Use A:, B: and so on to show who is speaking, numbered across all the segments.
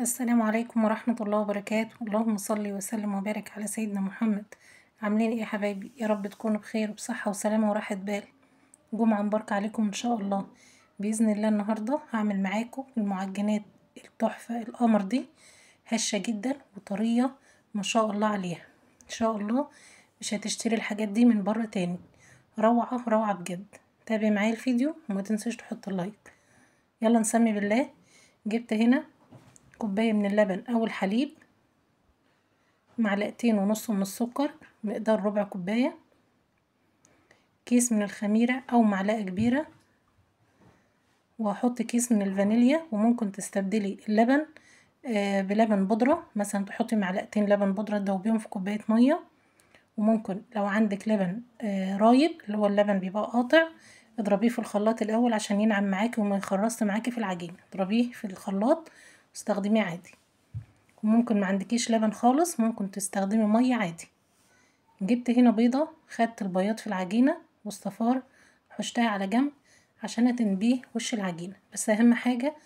A: السلام عليكم ورحمة الله وبركاته. اللهم صل وسلم وبارك على سيدنا محمد. عاملين ايه يا حبايبي؟ يا رب تكونوا بخير وبصحة وسلامة وراحة بال. جمعة مباركة عليكم ان شاء الله. بإذن الله النهاردة هعمل معاكم المعجنات التحفة القمر دي، هشة جدا وطرية ما شاء الله عليها. ان شاء الله مش هتشتري الحاجات دي من بره تاني، روعة روعة بجد. تابعي معايا الفيديو وما تنسوش تحط اللايك. يلا نسمي بالله. جبت هنا كوباية من اللبن أو الحليب، معلقتين ونص من السكر مقدار ربع كوباية، كيس من الخميرة أو معلقة كبيرة، وهحط كيس من الفانيليا. وممكن تستبدلي اللبن بلبن بودرة، مثلا تحطي معلقتين لبن بودرة تدوبيهم في كوباية مية. وممكن لو عندك لبن رايب اللي هو اللبن بيبقى قاطع، اضربيه في الخلاط الأول عشان ينعم معاكي وما يخرصش معاكي في العجينة. اضربيه في الخلاط واستخدميه عادي. وممكن ما عندكيش لبن خالص ممكن تستخدمي مية عادي. جبت هنا بيضة، خدت البياض في العجينة والصفار حشتها على جنب عشان تنبيه وش العجينة. بس اهم حاجة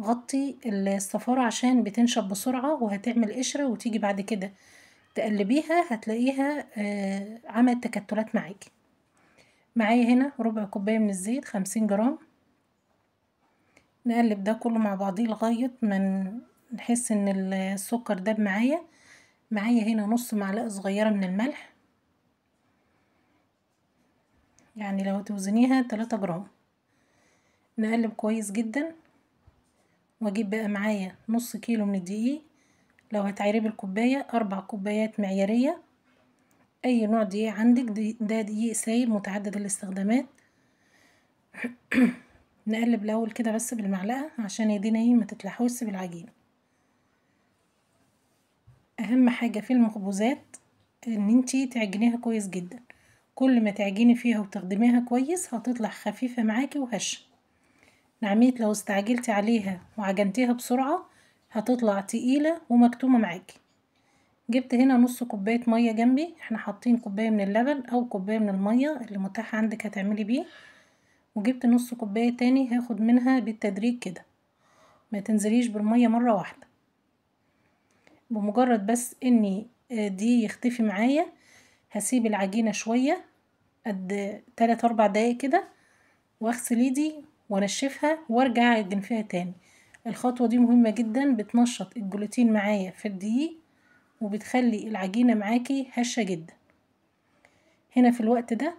A: غطي الصفارة عشان بتنشف بسرعة وهتعمل قشرة، وتيجي بعد كده تقلبيها هتلاقيها عملت تكتلات معاكي. معايا هنا ربع كوباية من الزيت، 50 جرام. نقلب ده كله مع بعضيه لغاية ما نحس ان السكر داب معايا. معايا هنا نص معلقة صغيرة من الملح، يعني لو توزنيها 3 جرام. نقلب كويس جدا. واجيب بقى معايا نص كيلو من الدقيق. لو هتعيري الكوباية 4 كوبايات معيارية، اي نوع دقيق عندك، ده دقيق سايب متعدد الاستخدامات. نقلب الاول كده بس بالمعلقة عشان ايدينا ايه ما تتلحوش بالعجينة. اهم حاجة في المخبوزات ان انتي تعجنيها كويس جدا. كل ما تعجني فيها وتخدميها كويس هتطلع خفيفة معاكي وهشة. نعمية لو استعجلتي عليها وعجنتيها بسرعة هتطلع تقيلة ومكتومة معاكي. جبت هنا نص كوباية مية جنبي، احنا حاطين كوباية من اللبن او كوباية من المية اللي متاح عندك هتعملي بيه. وجبت نص كوباية تاني هاخد منها بالتدريج كده، ما تنزليش بالمية مرة واحدة. بمجرد بس اني دي يختفي معايا هسيب العجينة شوية قد 3-4 دقايق كده، واغسل ايدي وانشفها وارجع اعجن فيها تاني. الخطوة دي مهمة جدا، بتنشط الجلوتين معايا في الدقيق وبتخلي العجينة معاكي هشة جدا. هنا في الوقت ده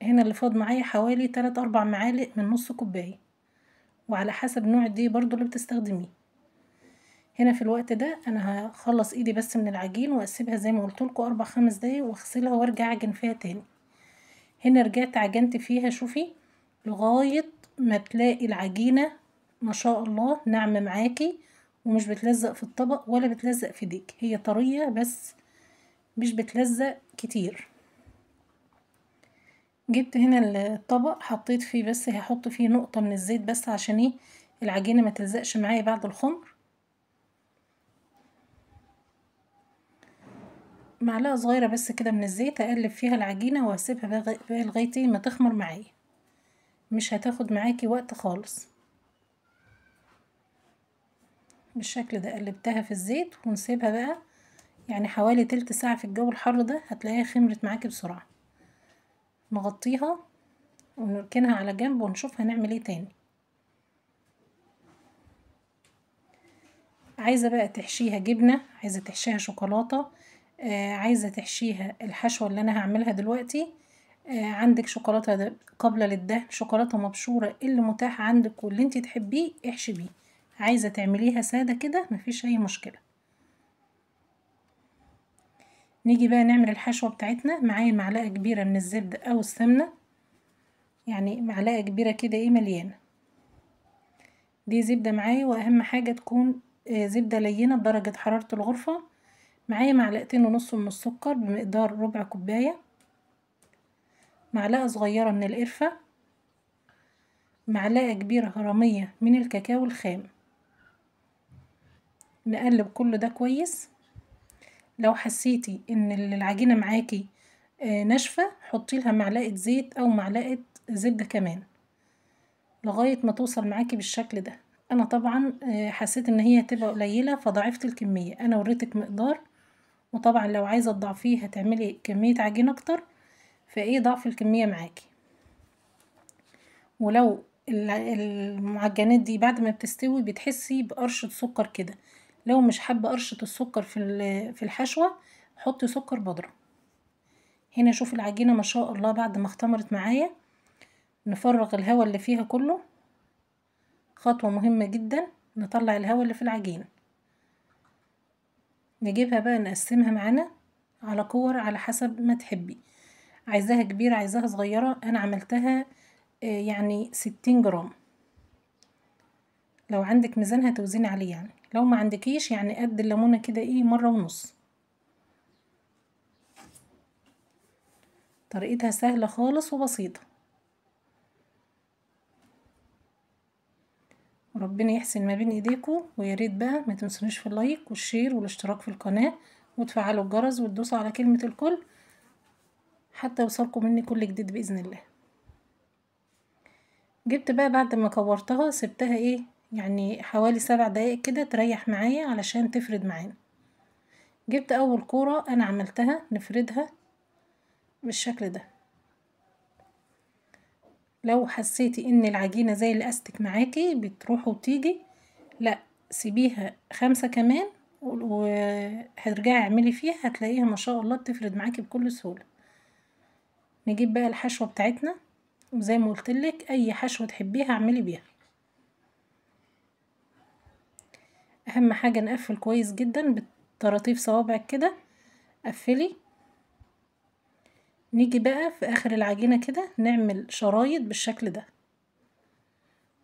A: هنا اللي فاض معايا حوالي 3-4 معالق من نص كوباية، وعلى حسب نوع الدقيق برضو اللي بتستخدميه. هنا في الوقت ده انا هخلص ايدي بس من العجين واسيبها زي ما قلتلكوا 4-5 دقايق واغسلها وارجع اعجن فيها تاني. هنا رجعت عجنت فيها، شوفي لغاية ما تلاقي العجينة ما شاء الله ناعمة معاكي ومش بتلزق في الطبق ولا بتلزق في ايديك، هي طرية بس مش بتلزق كتير. جبت هنا الطبق حطيت فيه، بس هحط فيه نقطة من الزيت بس عشان ايه العجينة ما تلزقش معايا بعد الخمر. معلقة صغيرة بس كده من الزيت اقلب فيها العجينة واسيبها بقى لغاية ما تخمر معايا، مش هتاخد معاكي وقت خالص. بالشكل ده قلبتها في الزيت ونسيبها بقى يعني حوالي تلت ساعة في الجو الحر ده هتلاقيها خمرت معاكي بسرعة. نغطيها ونركنها على جنب ونشوف هنعمل ايه تاني. عايزة بقى تحشيها جبنة، عايزة تحشيها شوكولاتة، عايزة تحشيها الحشوة اللي انا هعملها دلوقتي. عندك شوكولاتة قابلة للدهن، شوكولاتة مبشورة، اللي متاح عندك واللي انتي تحبيه احشي بيه. عايزة تعمليها سادة كده مفيش اي مشكلة. نيجي بقى نعمل الحشوة بتاعتنا. معايا معلقة كبيرة من الزبدة او السمنة، يعني معلقة كبيرة كده ايه مليانة. دي زبدة معايا، واهم حاجة تكون زبدة لينة بدرجة حرارة الغرفة. معايا معلقتين ونص من السكر بمقدار ربع كوباية، معلقة صغيرة من القرفة، معلقة كبيرة هرمية من الكاكاو الخام. نقلب كل ده كويس. لو حسيتي ان العجينة معاكي ناشفة حطي لها معلقة زيت او معلقة زبدة كمان لغاية ما توصل معاكي بالشكل ده. انا طبعا حسيت ان هي هتبقى قليلة فضاعفت الكمية. انا وريتك مقدار، وطبعا لو عايزة تضاعفيه هتعملي كمية عجين اكتر، فايه ضعف الكمية معاكي. ولو المعجنات دي بعد ما بتستوي بتحسي بقرشة سكر كده، لو مش حابة قرشة السكر في الحشوة حطي سكر بودرة. هنا شوف العجينة ما شاء الله بعد ما اختمرت معايا. نفرغ الهواء اللي فيها كله، خطوة مهمة جدا، نطلع الهواء اللي في العجينة. نجيبها بقى نقسمها معانا على كور على حسب ما تحبي، عايزاها كبيرة عايزاها صغيرة. انا عملتها يعني 60 جرام. لو عندك ميزان هتوزني عليه، يعني لو ما عندكيش يعني قد الليمونة كده ايه مرة ونص. طريقتها سهلة خالص وبسيطة. ربنا يحسن ما بين ايديكم، ويا ريت بقى ما تنسونيش في اللايك والشير والاشتراك في القناة، وتفعلوا الجرس وتدوسوا على كلمة الكل حتى يوصلكم مني كل جديد بإذن الله. جبت بقى بعد ما كورتها سبتها ايه يعني حوالي 7 دقايق كده تريح معايا علشان تفرد معانا. جبت اول كورة انا عملتها نفردها بالشكل ده. لو حسيتي ان العجينة زي الاستك معاكي بتروح وتيجي، لا سيبيها 5 كمان وهترجعي اعملي فيها هتلاقيها ما شاء الله بتفرد معاكي بكل سهولة. نجيب بقى الحشوة بتاعتنا، وزي ما قلتلك اي حشوة تحبيها اعملي بيها. اهم حاجة نقفل كويس جدا بطراطيف صوابعك كده، قفلي. نيجي بقى في اخر العجينة كده نعمل شرايط بالشكل ده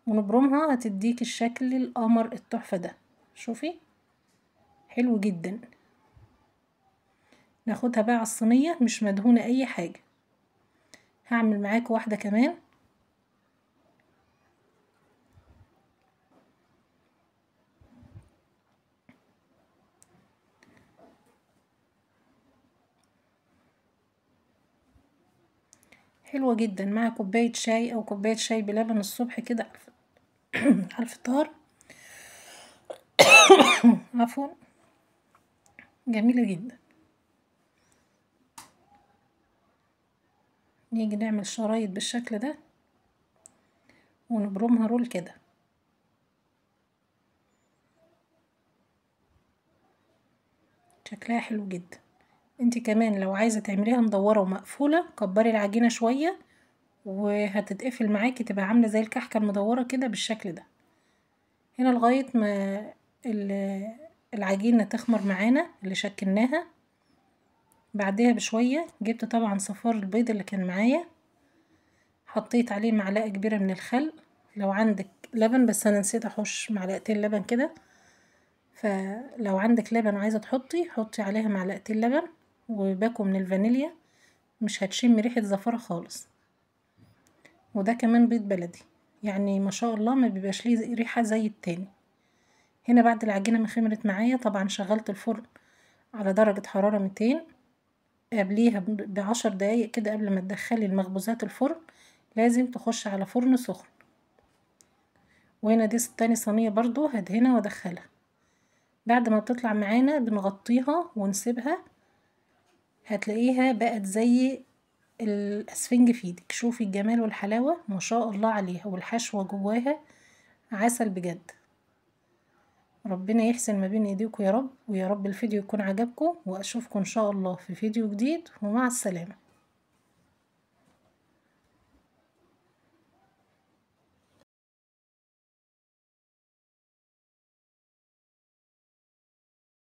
A: ونبرمها، هتديك الشكل القمر التحفة ده. شوفي حلو جدا. ناخدها بقى على الصينية مش مدهونة اي حاجة. هعمل معاك واحدة كمان. حلوة جدا مع كوباية شاي او كوباية شاي بلبن الصبح كده على الفطار. عفوا، جميلة جدا. نيجي نعمل شرايط بالشكل ده ونبرمها رول كده. شكلها حلو جدا. انت كمان لو عايزة تعمليها مدورة ومقفولة كبري العجينة شوية وهتتقفل معاكي تبقى عاملة زي الكحكة المدورة كده بالشكل ده. هنا لغاية ما العجينة تخمر معانا اللي شكلناها. بعدها بشوية جبت طبعا صفار البيض اللي كان معايا، حطيت عليه معلقة كبيرة من الخل. لو عندك لبن، بس انا نسيت احش معلقتين لبن كده، فلو عندك لبن وعايزة تحطي حطي عليها معلقتين لبن، وباكو من الفانيليا مش هتشم ريحة زفرة خالص. وده كمان بيض بلدي، يعني ما شاء الله ما بيبقاش ليه ريحة زي التاني. هنا بعد العجينة ما خمرت معايا طبعا شغلت الفرن على درجة حرارة 200. قبليها ب10 دقايق كده قبل ما تدخلي المخبوزات الفرن لازم تخش على فرن سخن. وهنا دي تاني صينية برضو هدهنها وادخلها. بعد ما بتطلع معانا بنغطيها ونسيبها، هتلاقيها بقت زي الاسفنج في ايدك. شوفي الجمال والحلاوة ما شاء الله عليها، والحشوة جواها عسل بجد. ربنا يحسن ما بين ايديكم يا رب، ويا رب الفيديو يكون عجبكم، واشوفكم ان شاء الله في فيديو جديد، ومع السلامة.